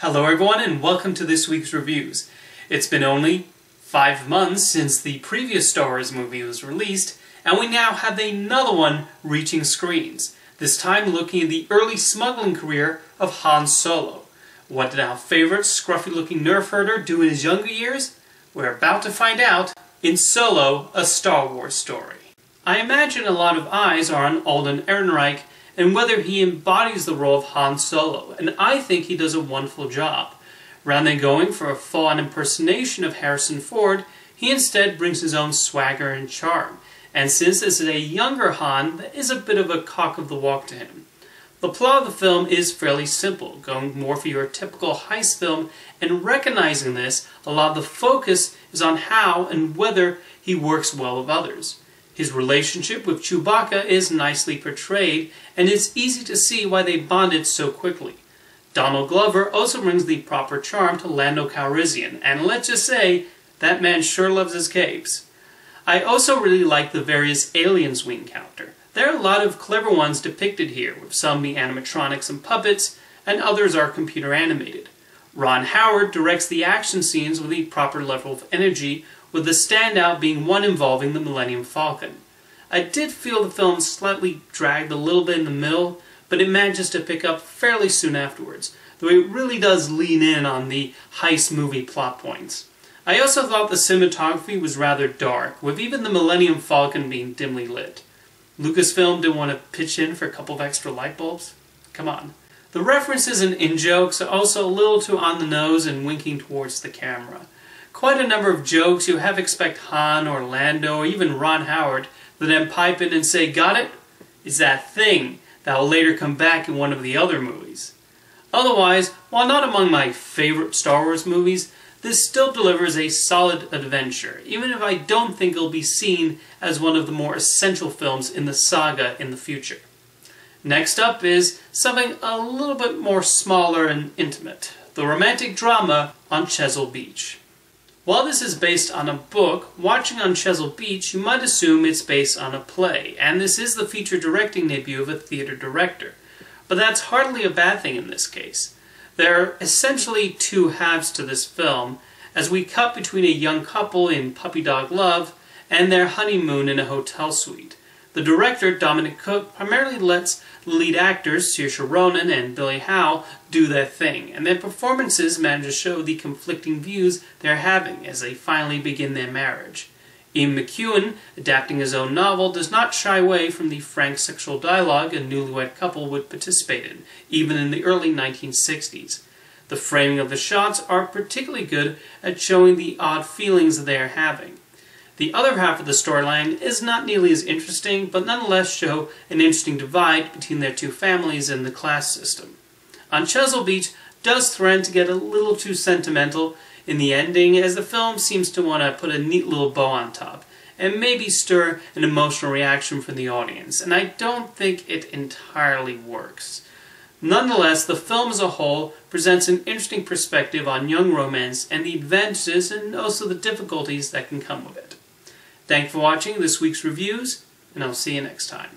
Hello everyone and welcome to this week's reviews. It's been only 5 months since the previous Star Wars movie was released, and we now have another one reaching screens, this time looking at the early smuggling career of Han Solo. What did our favorite scruffy-looking nerf herder do in his younger years? We're about to find out in Solo, a Star Wars story. I imagine a lot of eyes are on Alden Ehrenreich and whether he embodies the role of Han Solo, and I think he does a wonderful job. Rather than going for a full-on impersonation of Harrison Ford, he instead brings his own swagger and charm, and since this is a younger Han, there is a bit of a cock of the walk to him. The plot of the film is fairly simple, going more for your typical heist film, and recognizing this, a lot of the focus is on how and whether he works well with others. His relationship with Chewbacca is nicely portrayed, and it's easy to see why they bonded so quickly. Donald Glover also brings the proper charm to Lando Calrissian, and let's just say, that man sure loves his capes. I also really like the various aliens we encounter. There are a lot of clever ones depicted here, with some being animatronics and puppets, and others are computer animated. Ron Howard directs the action scenes with the proper level of energy, with the standout being one involving the Millennium Falcon. I did feel the film slightly dragged a little bit in the middle, but it manages to pick up fairly soon afterwards, though it really does lean in on the heist movie plot points. I also thought the cinematography was rather dark, with even the Millennium Falcon being dimly lit. Lucasfilm didn't want to pitch in for a couple of extra light bulbs? Come on. The references and in-jokes are also a little too on the nose and winking towards the camera. Quite a number of jokes you have expect Han or Lando or even Ron Howard to then pipe in and say, "Got it? It's that thing that will later come back in one of the other movies." Otherwise, while not among my favorite Star Wars movies, this still delivers a solid adventure, even if I don't think it'll be seen as one of the more essential films in the saga in the future. Next up is something a little bit more smaller and intimate, the romantic drama on Chesil Beach. While this is based on a book, watching on Chesil Beach, you might assume it's based on a play, and this is the feature directing debut of a theater director. But that's hardly a bad thing in this case. There are essentially two halves to this film, as we cut between a young couple in puppy dog love and their honeymoon in a hotel suite. The director, Dominic Cooke, primarily lets the lead actors, Saoirse Ronan and Billy Howe, do their thing, and their performances manage to show the conflicting views they're having as they finally begin their marriage. Ian McEwan, adapting his own novel, does not shy away from the frank sexual dialogue a newlywed couple would participate in, even in the early 1960s. The framing of the shots are particularly good at showing the odd feelings they are having. The other half of the storyline is not nearly as interesting, but nonetheless show an interesting divide between their two families and the class system. On Chesil Beach does threaten to get a little too sentimental in the ending, as the film seems to want to put a neat little bow on top, and maybe stir an emotional reaction from the audience, and I don't think it entirely works. Nonetheless, the film as a whole presents an interesting perspective on young romance and the advantages and also the difficulties that can come with it. Thanks for watching this week's reviews, and I'll see you next time.